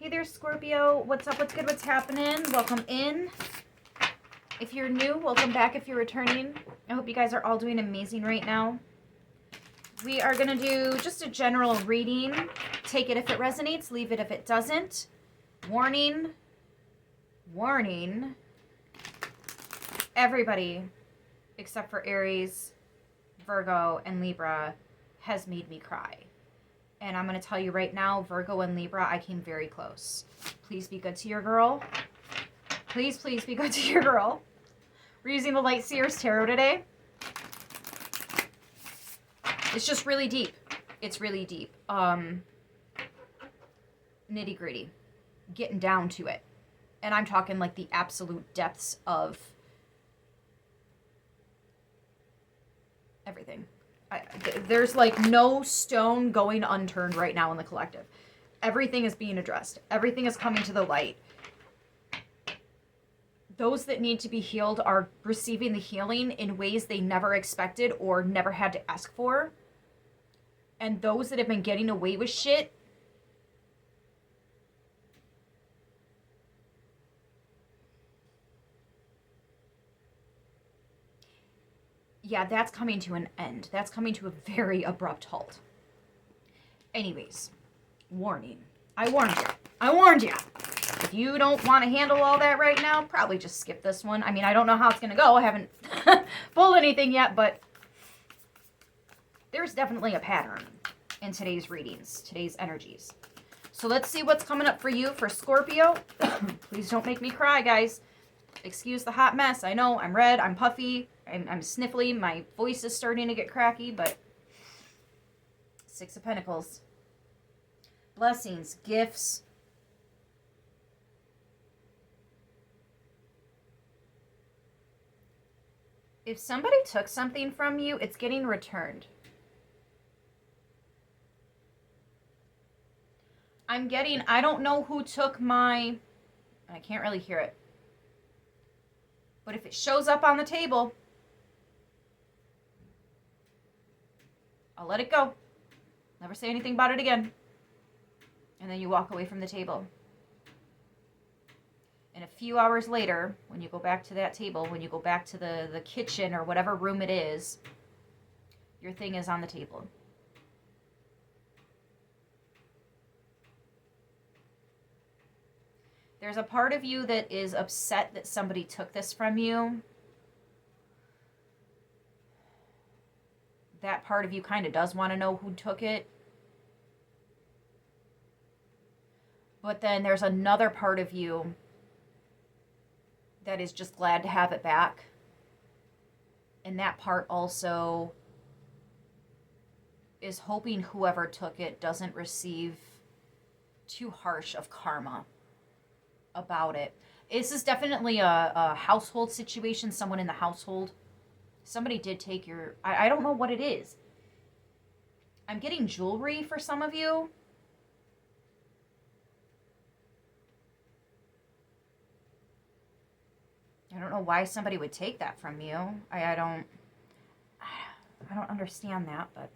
Hey there, Scorpio. What's up? What's good? What's happening? Welcome in. If you're new, welcome back if you're returning. I hope you guys are all doing amazing right now. We are going to do just a general reading. Take it if it resonates. Leave it if it doesn't. Warning. Warning. Everybody, except for Aries, Virgo, and Libra, has made me cry. And I'm going to tell you right now, Virgo and Libra, I came very close. Please be good to your girl. Please, please be good to your girl. We're using the Light Seers Tarot today. It's just really deep. It's really deep. Nitty gritty. Getting down to it. And I'm talking like the absolute depths of everything. There's like no stone going unturned right now in the collective. Everything is being addressed. Everything is coming to the light. Those that need to be healed are receiving the healing in ways they never expected or never had to ask for. And those that have been getting away with shit, yeah, that's coming to an end. That's coming to a very abrupt halt. Anyways, warning. I warned you. I warned you. If you don't want to handle all that right now, probably just skip this one. I mean, I don't know how it's going to go. I haven't pulled anything yet, but there's definitely a pattern in today's readings, today's energies. So let's see what's coming up for you, for Scorpio. Please don't make me cry, guys. Excuse the hot mess. I know, I'm red, I'm puffy, I'm sniffly, my voice is starting to get cracky, but Six of Pentacles. Blessings, gifts. If somebody took something from you, it's getting returned. I'm getting, I don't know who took my, I can't really hear it. But if it shows up on the table, I'll let it go. Never say anything about it again. And then you walk away from the table. And a few hours later, when you go back to that table, when you go back to the kitchen or whatever room it is, your thing is on the table. There's a part of you that is upset that somebody took this from you. That part of you kind of does want to know who took it. But then there's another part of you that is just glad to have it back. And that part also is hoping whoever took it doesn't receive too harsh of karma about it. This is definitely a household situation, someone in the household. Somebody did take your, I don't know what it is. I'm getting jewelry for some of you. I don't know why somebody would take that from you. I don't understand that, but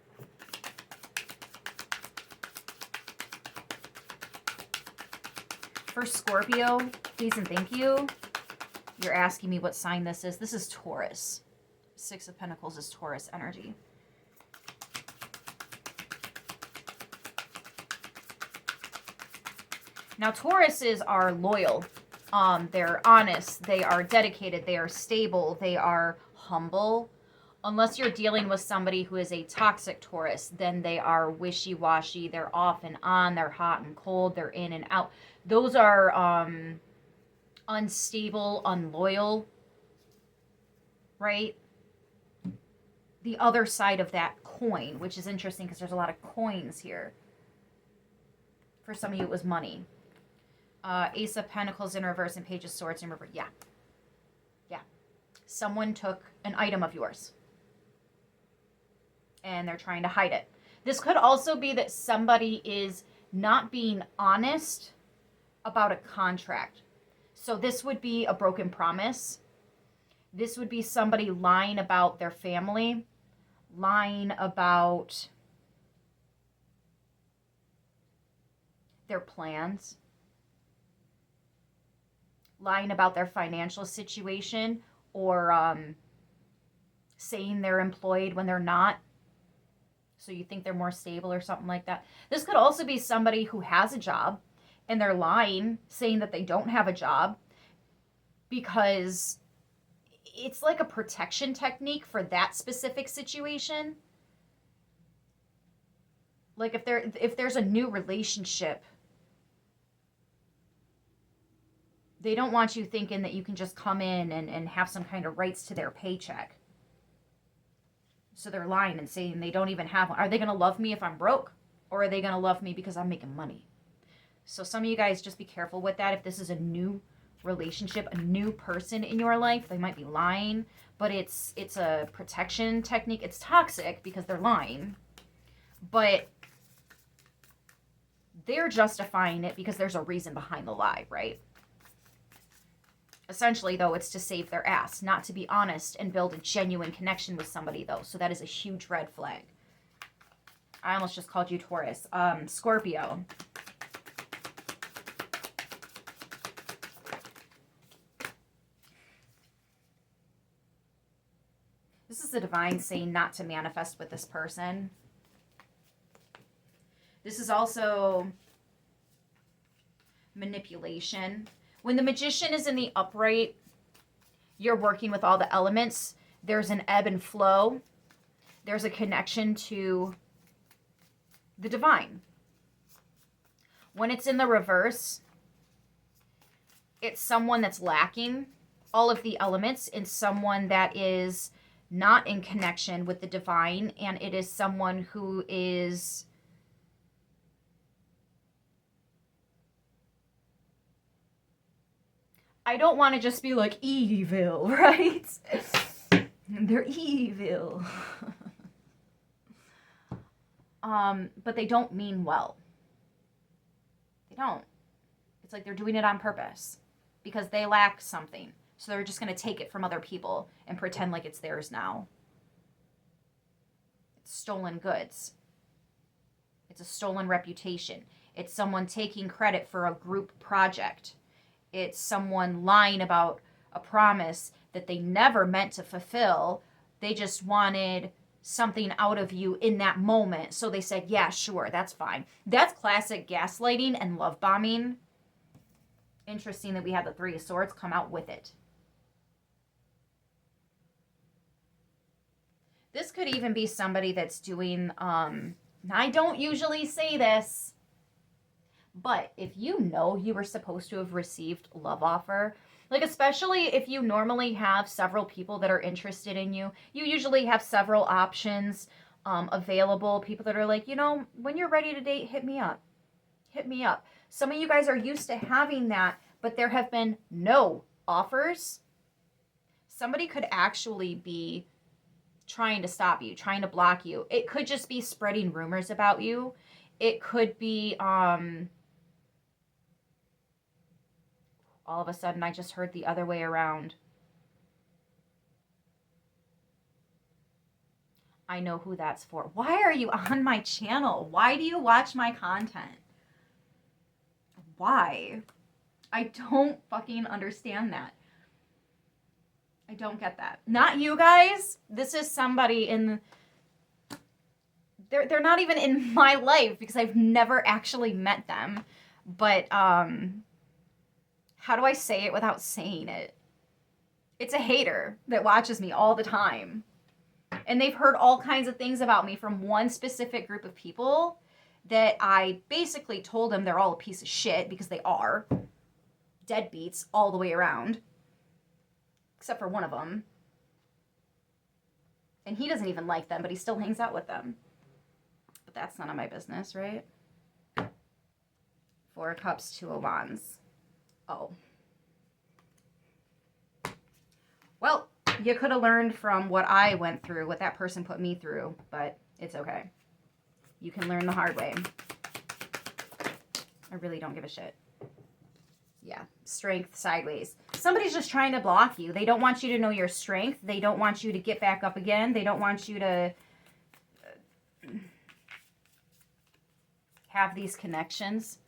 for Scorpio, please and thank you. You're asking me what sign this is. This is Taurus. Six of Pentacles is Taurus energy. Now, Tauruses are loyal. They're honest. They are dedicated. They are stable. They are humble. Unless you're dealing with somebody who is a toxic Taurus, then they are wishy-washy. They're off and on. They're hot and cold. They're in and out. Those are unstable, unloyal, right? The other side of that coin, which is interesting because there's a lot of coins here. For some of you, it was money. Ace of Pentacles in reverse and Page of Swords in reverse. Yeah. Yeah. Someone took an item of yours. And they're trying to hide it. This could also be that somebody is not being honest about a contract. So this would be a broken promise. This would be somebody lying about their family, lying about their plans. lying about their financial situation, or saying they're employed when they're not. So you think they're more stable or something like that. This could also be somebody who has a job and they're lying, saying that they don't have a job, because it's like a protection technique for that specific situation. Like if there's a new relationship, they don't want you thinking that you can just come in and have some kind of rights to their paycheck. So they're lying and saying they don't even have one. Are they going to love me if I'm broke? Or are they going to love me because I'm making money? So some of you guys, just be careful with that. If this is a new relationship, a new person in your life, they might be lying, but it's a protection technique. It's toxic because they're lying, but they're justifying it because there's a reason behind the lie, right? Essentially, though, it's to save their ass, not to be honest and build a genuine connection with somebody, though. So that is a huge red flag. I almost just called you Taurus. Scorpio. This is the divine saying not to manifest with this person. This is also manipulation. When the magician is in the upright, you're working with all the elements. There's an ebb and flow. There's a connection to the divine. When it's in the reverse, it's someone that's lacking all of the elements, and someone that is not in connection with the divine, and it is someone who is I don't want to just be like evil, right? They're evil. But they don't mean well. They don't. It's like they're doing it on purpose because they lack something. So they're just going to take it from other people and pretend like it's theirs now. It's stolen goods. It's a stolen reputation. It's someone taking credit for a group project. It's someone lying about a promise that they never meant to fulfill. They just wanted something out of you in that moment. So they said, yeah, sure, that's fine. That's classic gaslighting and love bombing. Interesting that we had the Three of Swords come out with it. This could even be somebody that's doing, I don't usually say this, but if you know you were supposed to have received love offer, like especially if you normally have several people that are interested in you, you usually have several options available. People that are like, you know, when you're ready to date, hit me up. Hit me up. Some of you guys are used to having that, but there have been no offers. Somebody could actually be trying to stop you, trying to block you. It could just be spreading rumors about you. It could be, all of a sudden, I just heard the other way around. I know who that's for. Why are you on my channel? Why do you watch my content? Why? I don't fucking understand that. I don't get that. Not you guys. This is somebody in... They're not even in my life because I've never actually met them. But, how do I say it without saying it? It's a hater that watches me all the time. And they've heard all kinds of things about me from one specific group of people that I basically told them they're all a piece of shit, because they are. Deadbeats all the way around. Except for one of them. And he doesn't even like them, but he still hangs out with them. But that's none of my business, right? Four of Cups, Two of Wands. Oh. Well, you could have learned from what I went through, what that person put me through, but it's okay. You can learn the hard way. I really don't give a shit. Yeah, strength sideways. Somebody's just trying to block you. They don't want you to know your strength. They don't want you to get back up again. They don't want you to have these connections.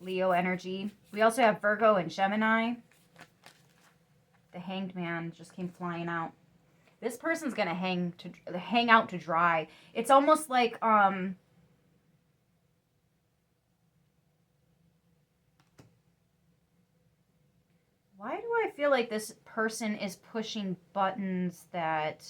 Leo energy. We also have Virgo and Gemini. The Hanged Man just came flying out. This person's gonna hang out to dry. It's almost like why do I feel like this person is pushing buttons that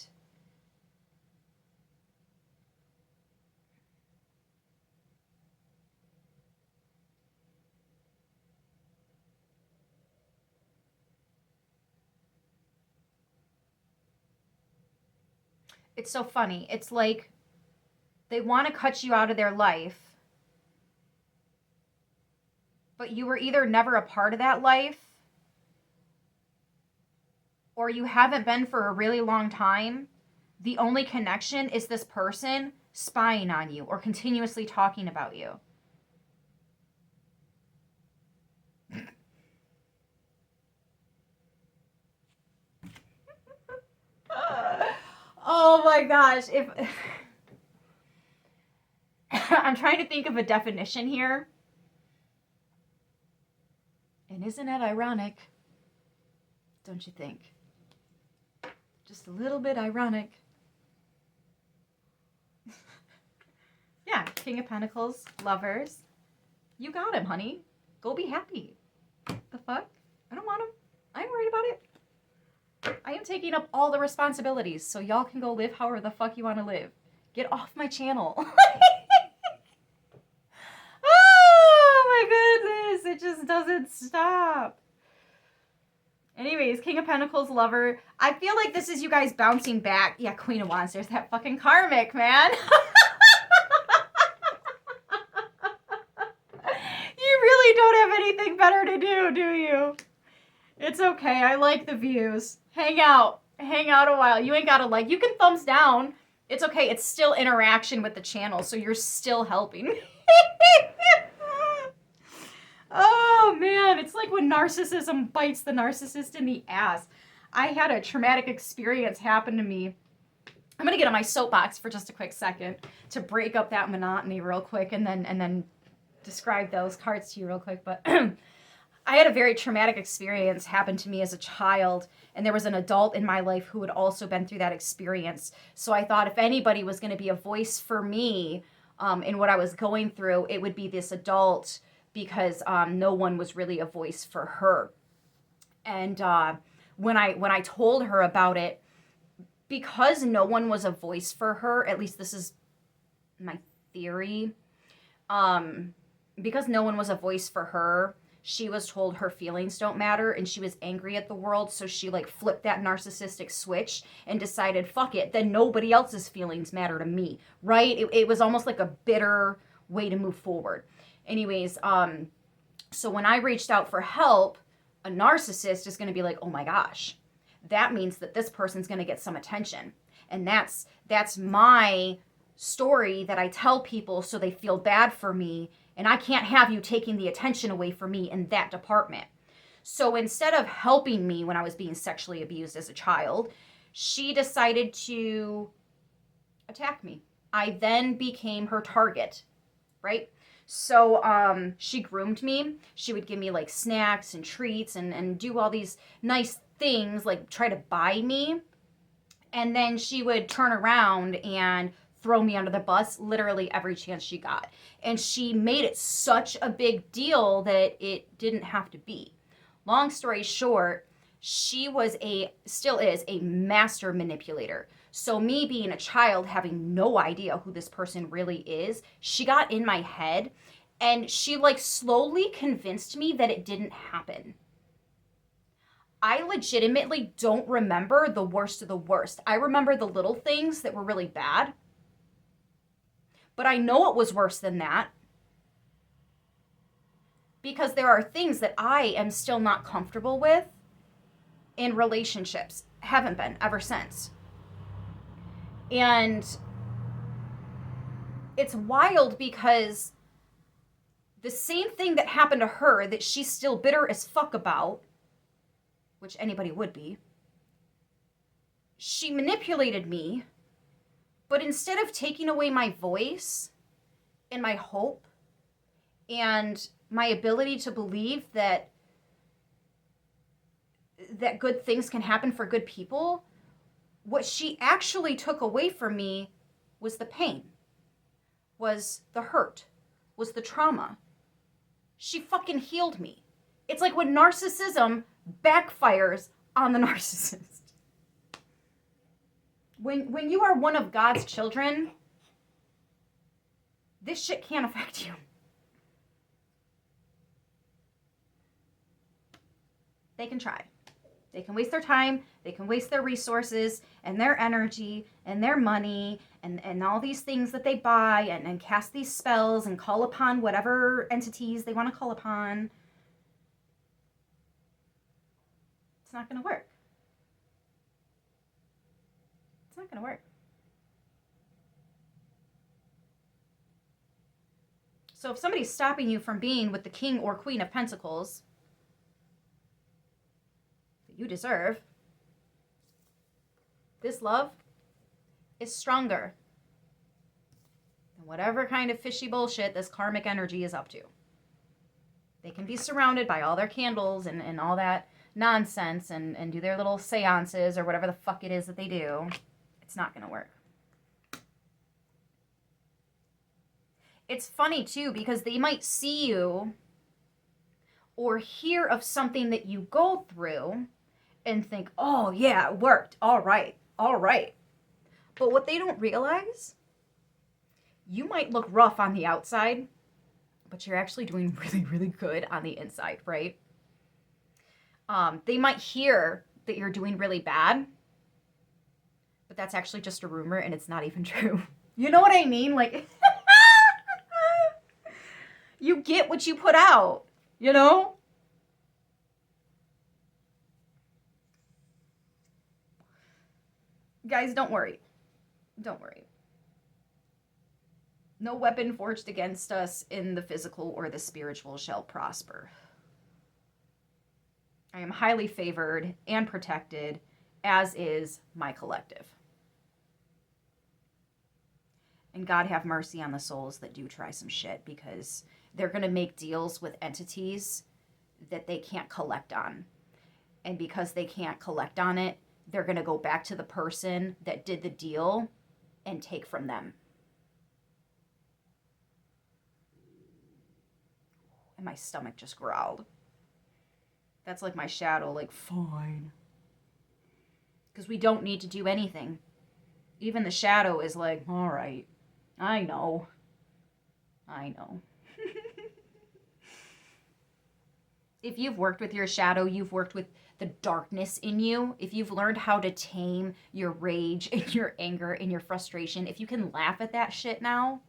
it's so funny. It's like they want to cut you out of their life, but you were either never a part of that life or you haven't been for a really long time. The only connection is this person spying on you or continuously talking about you. Oh my gosh. If I'm trying to think of a definition here. And isn't that ironic? Don't you think? Just a little bit ironic. Yeah, King of Pentacles, Lovers. You got him, honey. Go be happy. The fuck? I don't want him. I ain't worried about it. I am taking up all the responsibilities, so y'all can go live however the fuck you want to live. Get off my channel. Oh my goodness, it just doesn't stop. Anyways, King of Pentacles, Lover. I feel like this is you guys bouncing back. Yeah, Queen of Wands. There's that fucking karmic, man. You really don't have anything better to do you? It's okay. I like the views. Hang out a while. You ain't gotta like. You can thumbs down. It's okay. It's still interaction with the channel, so you're still helping. Oh man, it's like when narcissism bites the narcissist in the ass. I had a traumatic experience happen to me. I'm gonna get on my soapbox for just a quick second to break up that monotony real quick, and then describe those cards to you real quick. But I had a very traumatic experience happen to me as a child, and there was an adult in my life who had also been through that experience. So I thought if anybody was going to be a voice for me in what I was going through, it would be this adult, because no one was really a voice for her. And when I told her about it, because no one was a voice for her, at least this is my theory, because no one was a voice for her, she was told her feelings don't matter, and she was angry at the world, so she like flipped that narcissistic switch and decided, fuck it, then nobody else's feelings matter to me, right? It was almost like a bitter way to move forward. Anyways, so when I reached out for help, a narcissist is going to be like, oh my gosh, that means that this person's going to get some attention. And that's my story that I tell people so they feel bad for me, and I can't have you taking the attention away from me in that department. So instead of helping me when I was being sexually abused as a child, she decided to attack me. I then became her target, right? So she groomed me. She would give me like snacks and treats and do all these nice things, like try to buy me. And then she would turn around and throw me under the bus literally every chance she got. And she made it such a big deal that it didn't have to be. Long story short, she was still is a master manipulator. So me being a child, having no idea who this person really is, she got in my head and she like slowly convinced me that it didn't happen. I legitimately don't remember the worst of the worst. I remember the little things that were really bad. But I know it was worse than that, because there are things that I am still not comfortable with in relationships. Haven't been ever since. And it's wild because the same thing that happened to her that she's still bitter as fuck about, which anybody would be, she manipulated me, but instead of taking away my voice and my hope and my ability to believe that good things can happen for good people, what she actually took away from me was the pain, was the hurt, was the trauma. She fucking healed me. It's like when narcissism backfires on the narcissist. When you are one of God's children, this shit can't affect you. They can try. They can waste their time, they can waste their resources and their energy and their money and all these things that they buy and cast these spells and call upon whatever entities they want to call upon. It's not going to work. It's not going to work. So if somebody's stopping you from being with the King or Queen of Pentacles that you deserve, this love is stronger than whatever kind of fishy bullshit this karmic energy is up to. They can be surrounded by all their candles and all that nonsense and do their little seances or whatever the fuck it is that they do. It's not going to work. It's funny too, because they might see you or hear of something that you go through and think, oh yeah, it worked. All right. But what they don't realize, you might look rough on the outside, but you're actually doing really, really good on the inside, right? They might hear that you're doing really bad, but that's actually just a rumor and it's not even true. You know what I mean? Like, you get what you put out, you know? Guys, don't worry. Don't worry. No weapon forged against us in the physical or the spiritual shall prosper. I am highly favored and protected, as is my collective. And God have mercy on the souls that do try some shit, because they're going to make deals with entities that they can't collect on. And because they can't collect on it, they're going to go back to the person that did the deal and take from them. And my stomach just growled. That's like my shadow, like, fine. Because we don't need to do anything. Even the shadow is like, all right, I know. If you've worked with your shadow, you've worked with the darkness in you. If you've learned how to tame your rage and your anger and your frustration, if you can laugh at that shit now,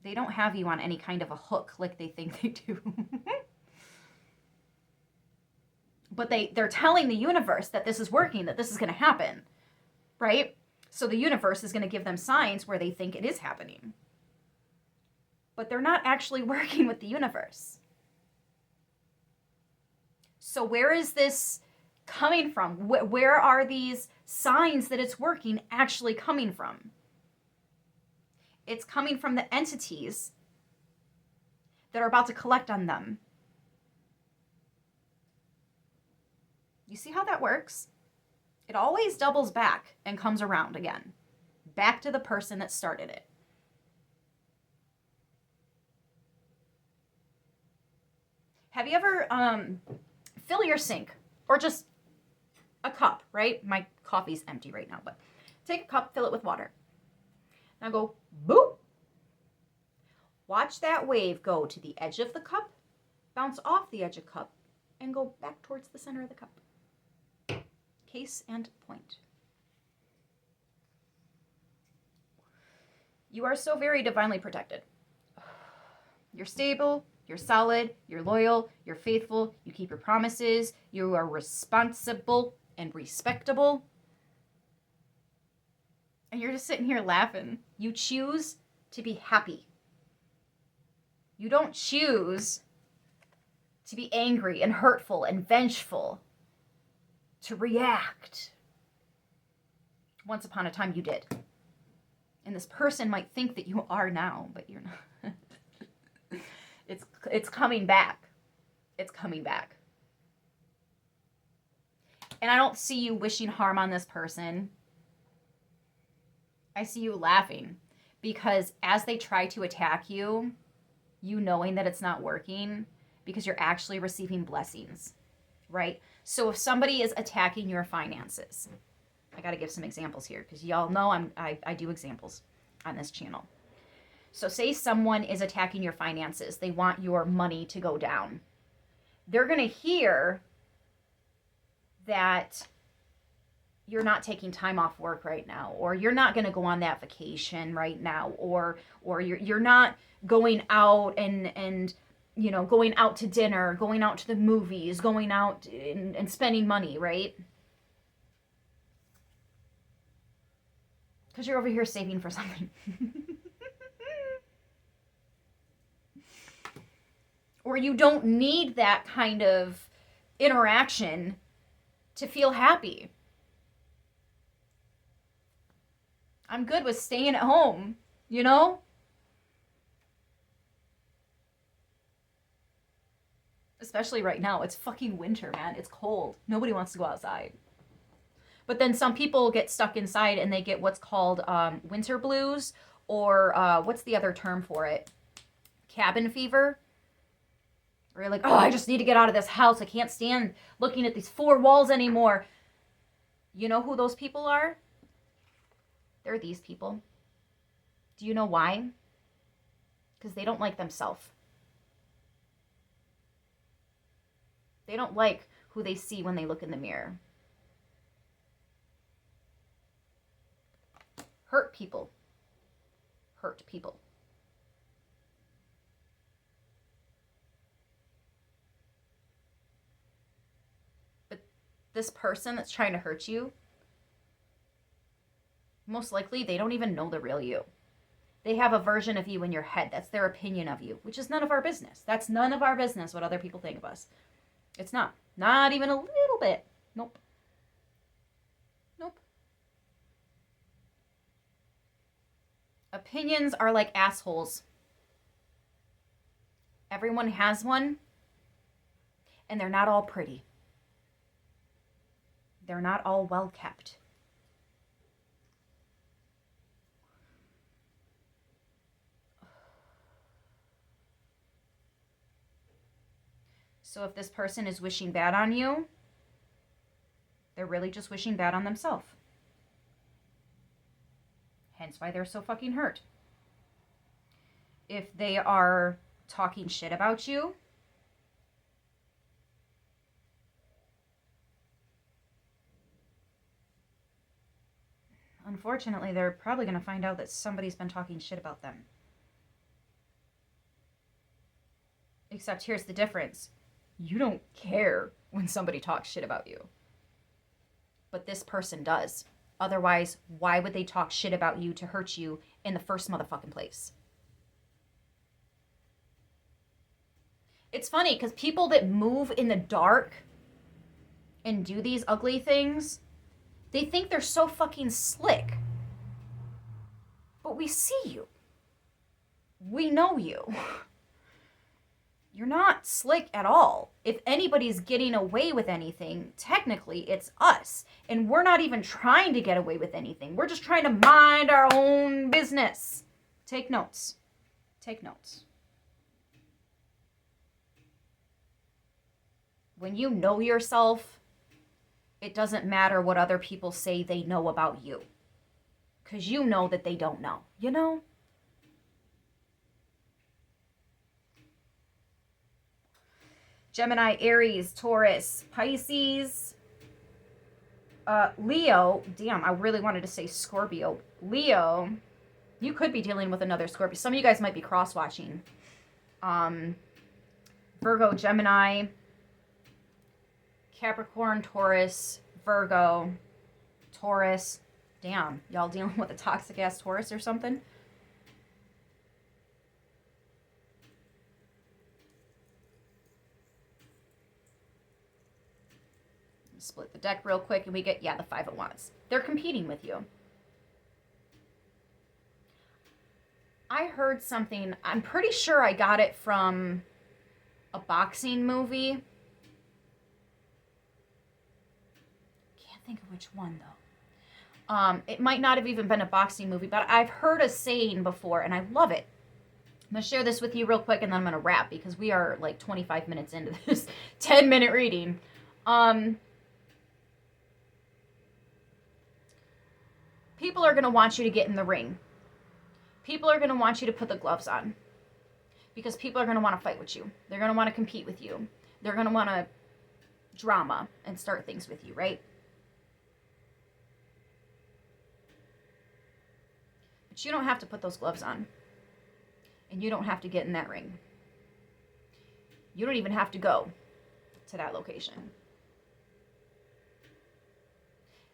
they don't have you on any kind of a hook like they think they do. But they're telling the universe that this is working, that this is going to happen, right? So the universe is going to give them signs where they think it is happening. But they're not actually working with the universe. So where is this coming from? Where are these signs that it's working actually coming from? It's coming from the entities that are about to collect on them. You see how that works? It always doubles back and comes around again. Back to the person that started it. Have you ever fill your sink, or just a cup, right? My coffee's empty right now, but take a cup, fill it with water. Now go boop. Watch that wave go to the edge of the cup, bounce off the edge of the cup, and go back towards the center of the cup. Case and point. You are so very divinely protected. You're stable, you're solid, you're loyal, you're faithful, you keep your promises, you are responsible and respectable. And you're just sitting here laughing. You choose to be happy. You don't choose to be angry and hurtful and vengeful, to react. Once upon a time you did. And this person might think that you are now, but you're not. It's coming back. It's coming back. And I don't see you wishing harm on this person. I see you laughing because as they try to attack you, you knowing that it's not working because you're actually receiving blessings, right? So if somebody is attacking your finances, I got to give some examples here because y'all know I do examples on this channel. So say someone is attacking your finances. They want your money to go down. They're going to hear that you're not taking time off work right now, or you're not going to go on that vacation right now, or you're not going out and you know, going out to dinner, going out to the movies, going out and spending money, right? Because you're over here saving for something. Or you don't need that kind of interaction to feel happy. I'm good with staying at home, you know? Especially right now. It's fucking winter, man. It's cold. Nobody wants to go outside. But then some people get stuck inside and they get what's called winter blues, or what's the other term for it? Cabin fever. Where you're like, oh, I just need to get out of this house. I can't stand looking at these four walls anymore. You know who those people are? They're these people. Do you know why? Because they don't like themselves. They don't like who they see when they look in the mirror. Hurt people. Hurt people. But this person that's trying to hurt you, most likely they don't even know the real you. They have a version of you in your head. That's their opinion of you, which is none of our business. That's none of our business what other people think of us. It's not. Not even a little bit. Nope. Nope. Opinions are like assholes. Everyone has one, and they're not all pretty. They're not all well kept. So if this person is wishing bad on you, they're really just wishing bad on themselves. Hence why they're so fucking hurt. If they are talking shit about you, unfortunately, they're probably going to find out that somebody's been talking shit about them. Except here's the difference. You don't care when somebody talks shit about you. But this person does. Otherwise, why would they talk shit about you to hurt you in the first motherfucking place? It's funny because people that move in the dark and do these ugly things, they think they're so fucking slick. But we see you. We know you. You're not slick at all. If anybody's getting away with anything, technically it's us. And we're not even trying to get away with anything. We're just trying to mind our own business. Take notes. Take notes. When you know yourself, it doesn't matter what other people say they know about you. Because you know that they don't know. You know? Gemini, Aries, Taurus, Pisces, Leo. Damn, I really wanted to say Scorpio. Leo, you could be dealing with another Scorpio. Some of you guys might be cross-watching. Virgo, Gemini, Capricorn, Taurus, Virgo, Taurus. Damn, y'all dealing with a toxic-ass Taurus or something? Split the deck real quick and we get, yeah, the Five of Wands. They're competing with you. I heard something, I'm pretty sure I got it from a boxing movie. Can't think of which one, though. It might not have even been a boxing movie, but I've heard a saying before, and I love it. I'm going to share this with you real quick, and then I'm going to wrap, because we are like 25 minutes into this 10-minute reading. People are going to want you to get in the ring. People are going to want you to put the gloves on. Because people are going to want to fight with you. They're going to want to compete with you. They're going to want to drama and start things with you, right? But you don't have to put those gloves on. And you don't have to get in that ring. You don't even have to go to that location.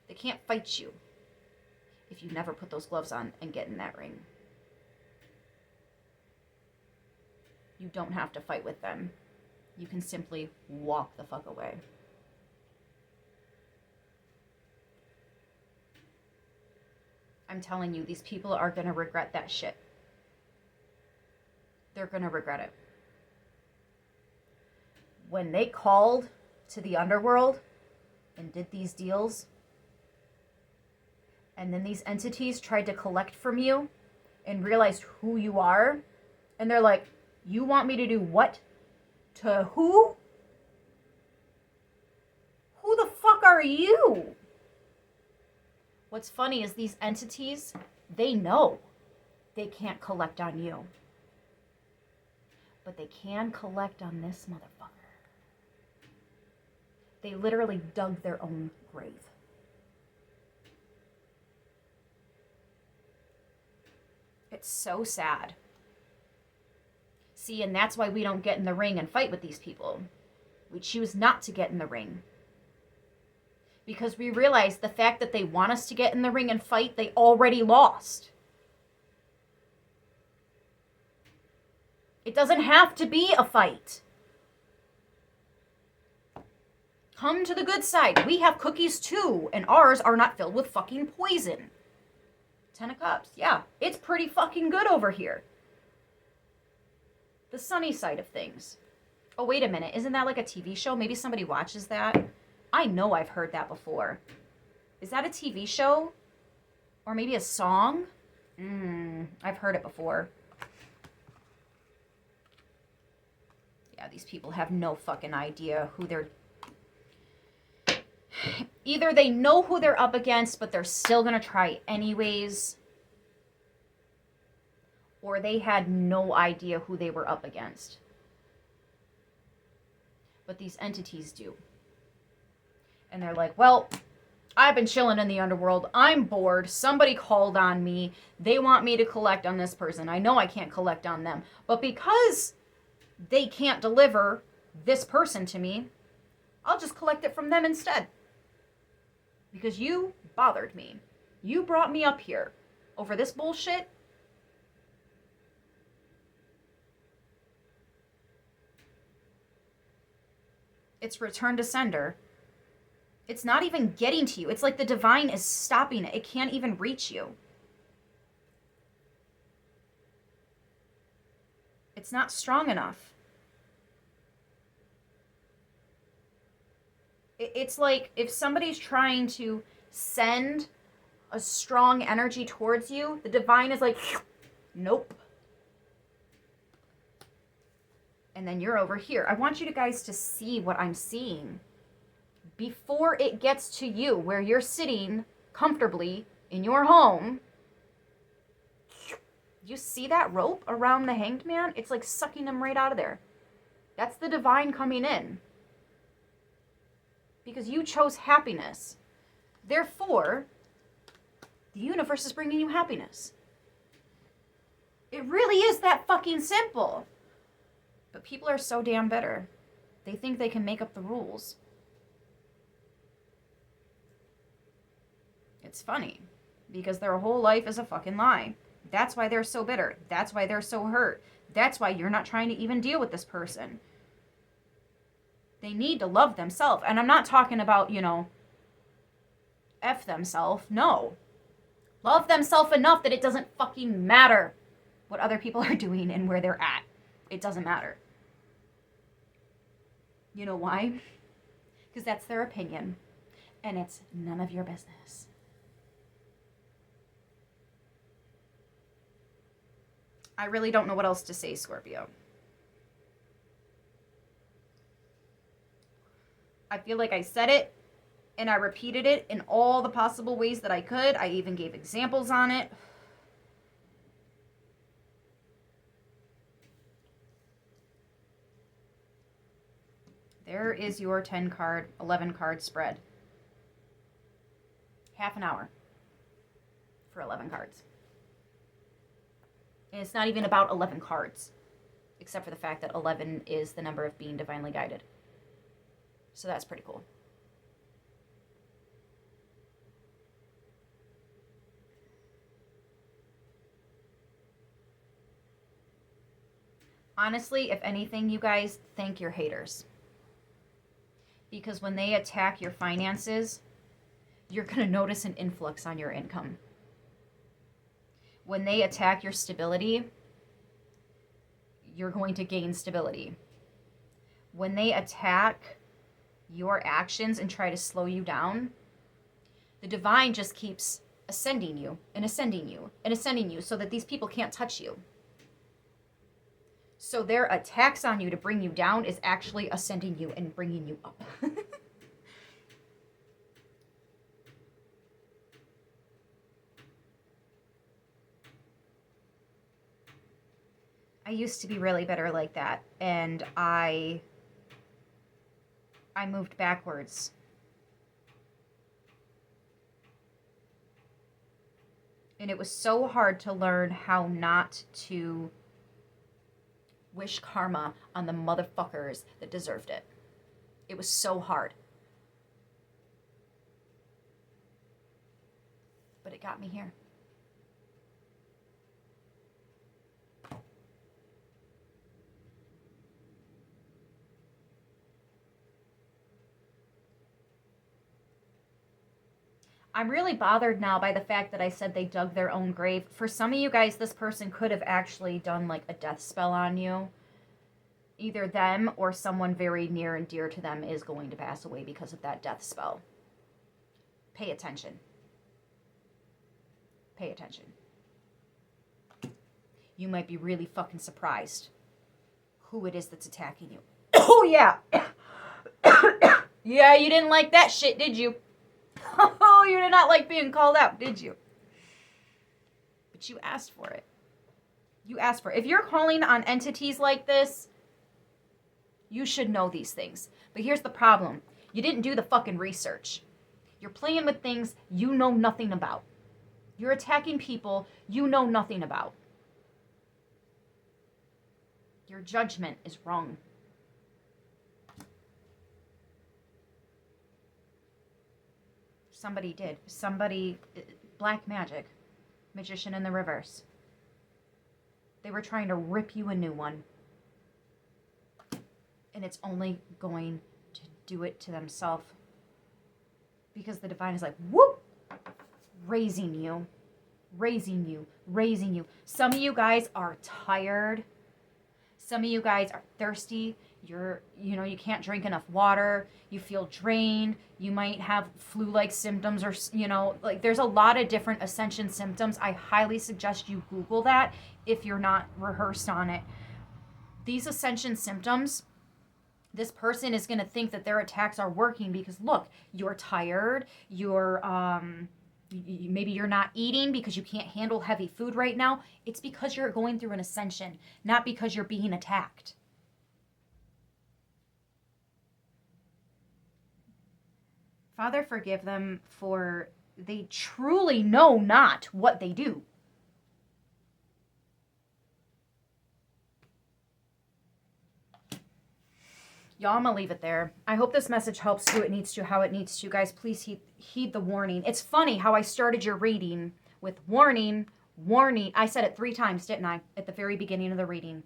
They can't fight you if you never put those gloves on and get in that ring. You don't have to fight with them. You can simply walk the fuck away. I'm telling you, these people are going to regret that shit. They're going to regret it. When they called to the underworld and did these deals, and then these entities tried to collect from you and realized who you are, and they're like, you want me to do what? To who? Who the fuck are you? What's funny is these entities, they know they can't collect on you. But they can collect on this motherfucker. They literally dug their own grave. It's so sad. See, and that's why we don't get in the ring and fight with these people. We choose not to get in the ring. Because we realize the fact that they want us to get in the ring and fight, they already lost. It doesn't have to be a fight. Come to the good side. We have cookies too, and ours are not filled with fucking poison. 10 of Cups. Yeah, it's pretty fucking good over here. The sunny side of things. Oh, wait a minute. Isn't that like a TV show? Maybe somebody watches that. I know I've heard that before. Is that a TV show? Or maybe a song? I've heard it before. Yeah, these people have no fucking idea who they're... Either they know who they're up against, but they're still gonna try anyways. Or they had no idea who they were up against. But these entities do. And they're like, well, I've been chilling in the underworld. I'm bored. Somebody called on me. They want me to collect on this person. I know I can't collect on them. But because they can't deliver this person to me, I'll just collect it from them instead. Because you bothered me. You brought me up here over this bullshit. It's return to sender. It's not even getting to you. It's like the divine is stopping it. It can't even reach you. It's not strong enough. It's like if somebody's trying to send a strong energy towards you, the divine is like, nope. And then you're over here. I want you guys to see what I'm seeing. Before it gets to you, where you're sitting comfortably in your home, you see that rope around the hanged man? It's like sucking him right out of there. That's the divine coming in. Because you chose happiness. Therefore, the universe is bringing you happiness. It really is that fucking simple. But people are so damn bitter. They think they can make up the rules. It's funny. Because their whole life is a fucking lie. That's why they're so bitter. That's why they're so hurt. That's why you're not trying to even deal with this person. They need to love themselves. And I'm not talking about, F themselves. No. Love themselves enough that it doesn't fucking matter what other people are doing and where they're at. It doesn't matter. You know why? Because that's their opinion, and it's none of your business. I really don't know what else to say, Scorpio. I feel like I said it, and I repeated it in all the possible ways that I could. I even gave examples on it. There is your 10 card, 11 card spread. Half an hour for 11 cards. And it's not even about 11 cards, except for the fact that 11 is the number of being divinely guided. So that's pretty cool. Honestly, if anything, you guys, thank your haters. Because when they attack your finances, you're going to notice an influx on your income. When they attack your stability, you're going to gain stability. When they attack your actions and try to slow you down, the divine just keeps ascending you and ascending you and ascending you so that these people can't touch you. So their attacks on you to bring you down is actually ascending you and bringing you up. I used to be really bitter like that, and I moved backwards. And it was so hard to learn how not to wish karma on the motherfuckers that deserved it. It was so hard. But it got me here. I'm really bothered now by the fact that I said they dug their own grave. For some of you guys, this person could have actually done like a death spell on you. Either them or someone very near and dear to them is going to pass away because of that death spell. Pay attention. Pay attention. You might be really fucking surprised who it is that's attacking you. Oh, yeah. Yeah, you didn't like that shit, did you? Oh, you did not like being called out, did you? But you asked for it. You asked for it. If you're calling on entities like this, you should know these things. But here's the problem. You didn't do the fucking research. You're playing with things you know nothing about. You're attacking people you know nothing about. Your judgment is wrong. Somebody did. Somebody, black magic, magician in the reverse. They were trying to rip you a new one. And it's only going to do it to themselves. Because the divine is like, whoop, raising you, raising you, raising you. Some of you guys are tired. Some of you guys are thirsty. You can't drink enough water. You feel drained. You might have flu-like symptoms or, like there's a lot of different ascension symptoms. I highly suggest you Google that if you're not rehearsed on it. These ascension symptoms, this person is going to think that their attacks are working because look, you're tired. Maybe you're not eating because you can't handle heavy food right now. It's because you're going through an ascension, not because you're being attacked. Father, forgive them, for they truly know not what they do. Y'all, I'm going to leave it there. I hope this message helps who it needs to, how it needs to. Guys, please heed the warning. It's funny how I started your reading with warning, warning. I said it 3 times, didn't I? At the very beginning of the reading.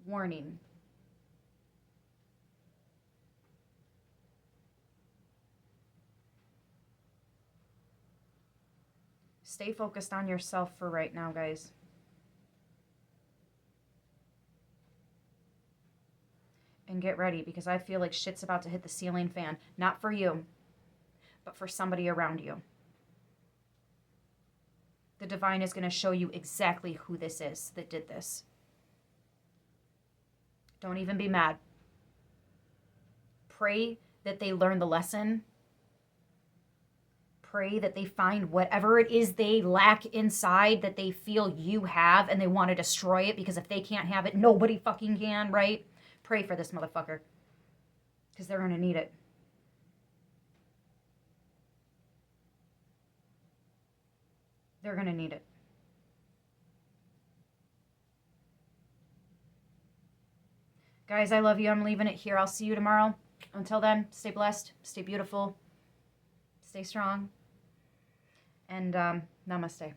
Warning. Stay focused on yourself for right now, guys. And get ready, because I feel like shit's about to hit the ceiling fan. Not for you, but for somebody around you. The divine is going to show you exactly who this is that did this. Don't even be mad. Pray that they learn the lesson. Pray that they find whatever it is they lack inside that they feel you have, and they want to destroy it, because if they can't have it, nobody fucking can, right? Pray for this motherfucker, because they're going to need it. They're going to need it. Guys, I love you. I'm leaving it here. I'll see you tomorrow. Until then, stay blessed, stay beautiful, stay strong, and namaste.